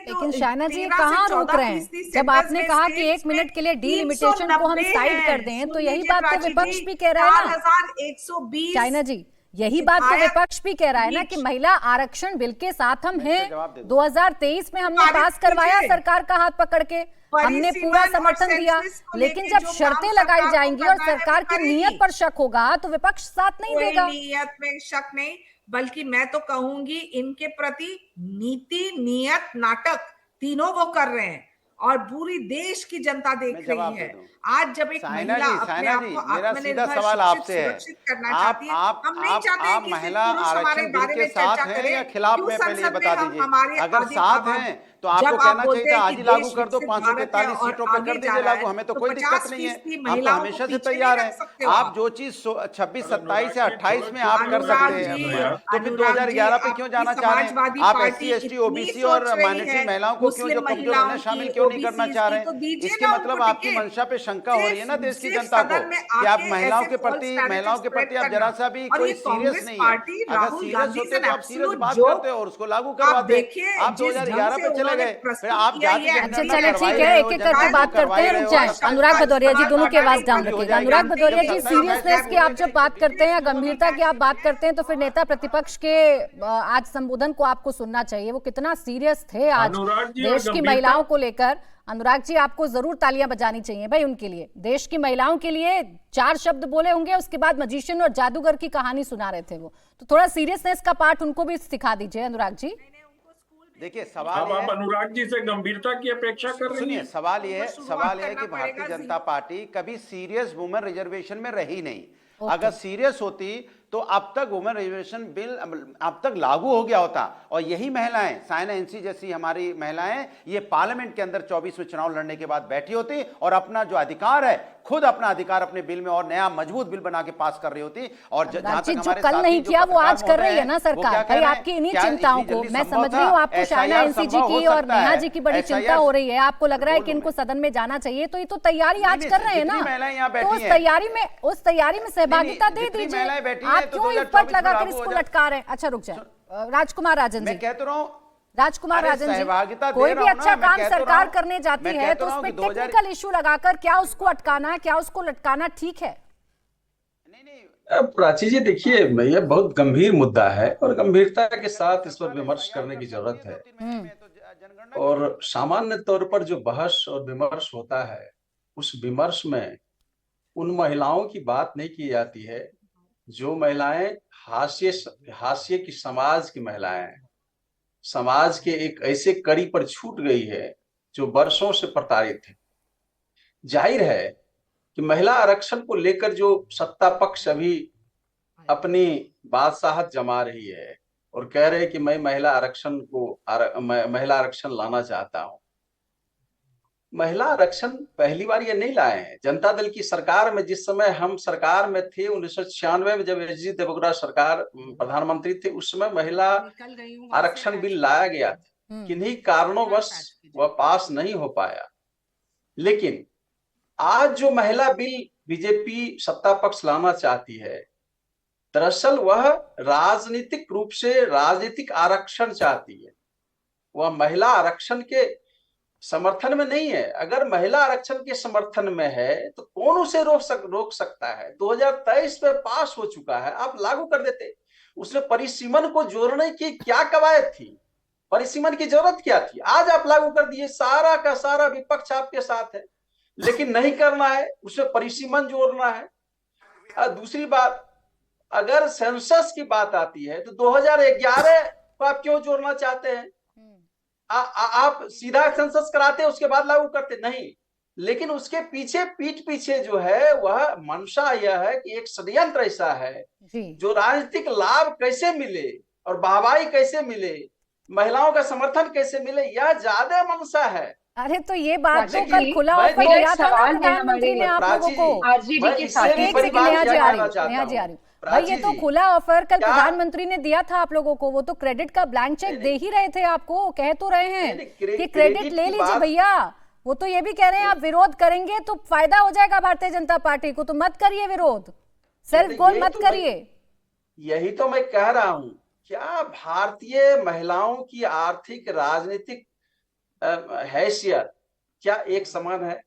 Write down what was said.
लेकिन शायना जी कहाँ रोक रहे हैं? जब आपने कहा कि 1 मिनट के लिए डीलिमिटेशन को हम साइड कर दें, तो यही बात तो विपक्ष भी कह रहा है ना 4120। शायना जी, यही बात तो विपक्ष भी कह रहा है ना कि महिला आरक्षण बिल के साथ हम हैं। 2023 में हमने पास करवाया सरकार का हाथ पकड़ के, हमने पूरा समर्थन दिया, लेकिन जब शर्तें लगाई जाएंगी और सरकार की नीयत पर शक होगा तो विपक्ष साथ नहीं देगा। नीयत में शक नहीं, बल्कि मैं तो कहूंगी इनके प्रति नीति, नियत, नाटक तीनों वो कर रहे हैं और पूरी देश की जनता देख रही है। आज जब एक महिला अपने आप को आत्मनिर्भर सुरक्षित करना चाहती है, हम नहीं चाहते कि महिला हमारे बारे में चर्चा करें या खिलाफ में, पहले ये बता दीजिए। अगर साथ हैं तो आपको कहना चाहिए था आज ही लागू कर दो, 543 सीटों पे कर दीजिए लागू, हमें तो कोई दिक्कत नहीं है, हम तो हमेशा से तैयार हैं। आप जो चीज 26, 27 या 28 में आप कर सकते हैं, तो फिर 2011 पे क्यों जाना चाह रहे हैं? आप SC, ST, OBC और माइनॉरिटी महिलाओं को क्यों, जो कमजोर उन्हें शामिल क्यों नहीं करना चाह रहे हैं? इसके मतलब आपकी मंशा पे शंका हो रही है ना देश की जनता को कि आप महिलाओं के प्रति आप जरा सा भी कोई सीरियस नहीं है। अगर सीरियस होते तो आप सीरियस बात करते और उसको लागू करवाते। आप 2011 पे चले गए, फिर आप अच्छा चले, ठीक है, एक एक करके बात करते हैं, रुक जाए। अनुराग भदौरिया जी, दोनों की आवाज डाउन रखिएगा। अनुराग भदौरिया जी, सीरियसनेस की आप जब बात करते हैं या गंभीरता की आप बात करते हैं, तो फिर नेता प्रतिपक्ष के आज संबोधन को आपको सुनना चाहिए। वो कितना सीरियस थे आज देश की महिलाओं को लेकर। अनुराग जी, आपको जरूर तालियां बजानी चाहिए भाई उनके लिए। देश की महिलाओं के लिए 4 शब्द बोले होंगे, उसके बाद मजिशियन और जादूगर की कहानी सुना रहे थे वो, तो थोड़ा सीरियसनेस का पार्ट उनको भी सिखा दीजिए अनुराग जी। देखिए सवाल आप अनुराग जी से गंभीरता की अपेक्षा कर रही हैं। सवाल ये है कि भारतीय जनता पार्टी कभी सीरियस वुमेन रिजर्वेशन में रही नहीं। अगर सीरियस होती तो अब तक वुमेन रिजर्वेशन बिल अब तक लागू हो गया होता। और यही महिलाएं, साइना एनसी जैसी हमारी महिलाएं, ये पार्लियामेंट के अंदर 24 में चुनाव लड़ने के बाद बैठी होती और अपना जो अधिकार है, खुद अपना अधिकार अपने बिल में और नया मजबूत बिल बना के पास कर रही होती। और जहां तक हमारे कल नहीं किया वो आज कर रही है ना सरकार। भाई आपकी इन्हीं चिंताओं को मैं समझ रही हूँ, आपको शायना एनसी जी की और नेहा जी की बड़ी चिंता हो रही है। आपको लग रहा है कि इनको सदन में जाना चाहिए, तो ये तो तैयारी आज कर रहे हैं ना, तो उस तैयारी में सहभागिता दे दीजिए। आप क्यों इस पर लगाकर इसको लटका रहे हैं? अच्छा रुक जाए, राजकुमार राजन जी, कहते रहो राजकुमार राजन जी, कोई भी अच्छा काम सरकार करने जाती है तो उसमें टेक्निकल इशू लगाकर क्या उसको अटकाना, क्या उसको लटकाना ठीक है? प्राची जी, देखिए यह बहुत गंभीर मुद्दा है और गंभीरता के साथ इस पर विमर्श करने की जरूरत है। और सामान्य तौर पर जो बहस और विमर्श होता है, उस विमर्श में उन महिलाओं की बात नहीं की जाती है जो महिलाएं हाशिए की समाज की महिलाएं हैं, समाज के एक ऐसे कड़ी पर छूट गई है जो वर्षों से प्रताड़ित है। जाहिर है कि महिला आरक्षण को लेकर जो सत्ता पक्ष अभी अपनी बादशाहत जमा रही है और कह रहे हैं कि मैं महिला आरक्षण लाना चाहता हूं। महिला आरक्षण पहली बार ये नहीं लाए हैं। जनता दल की सरकार में, जिस समय हम सरकार में थे 1996 में, जब एच डी देवगौड़ा सरकार प्रधानमंत्री थे, उस समय महिला आरक्षण बिल लाया गया था। किन्हीं कारणोंवश वह पास नहीं हो पाया। लेकिन आज जो महिला बिल बीजेपी सत्ता पक्ष लाना चाहती है, दरअसल वह राजनीतिक रूप से राजनीतिक आरक्षण चाहती है। वह महिला आरक्षण के समर्थन में नहीं है। अगर महिला आरक्षण के समर्थन में है तो कौन उसे रोक सकता है? 2023 में पास हो चुका है, आप लागू कर देते। उसमें परिसीमन को जोड़ने की क्या कवायद थी? परिसीमन की जरूरत क्या थी? आज आप लागू कर दिए, सारा का सारा विपक्ष आपके साथ है, लेकिन नहीं करना है, उसमें परिसीमन जोड़ना है। दूसरी बात, अगर सेंसस की बात आती है तो 2011 को आप क्यों जोड़ना चाहते हैं? आप सीधा सेंसस कराते, उसके बाद लागू करते नहीं। लेकिन उसके पीठ पीछे जो है वह मंशा यह है कि एक षड्यंत्र ऐसा है जो राजनीतिक लाभ कैसे मिले और वाहवाही कैसे मिले, महिलाओं का समर्थन कैसे मिले, यह ज्यादा मंशा है। अरे तो ये बात तो कल खुला ऑफर दिया था प्रधानमंत्री ने आप लोगों को। आरजेडी के साथ भाई ये तो खुला ऑफर कल प्रधानमंत्री ने दिया था आप लोगों को। वो तो क्रेडिट का ब्लैंक चेक दे ही रहे थे आपको, कह तो रहे हैं कि क्रेडिट ले लीजिए भैया। वो तो ये भी कह रहे हैं आप विरोध करेंगे तो फायदा हो जाएगा भारतीय जनता पार्टी को, तो मत करिए विरोध, सेल्फ गोल मत करिए। यही तो मैं कह रहा हूं, क्या भारतीय महिलाओं की आर्थिक राजनीतिक हैसियत क्या एक समान है?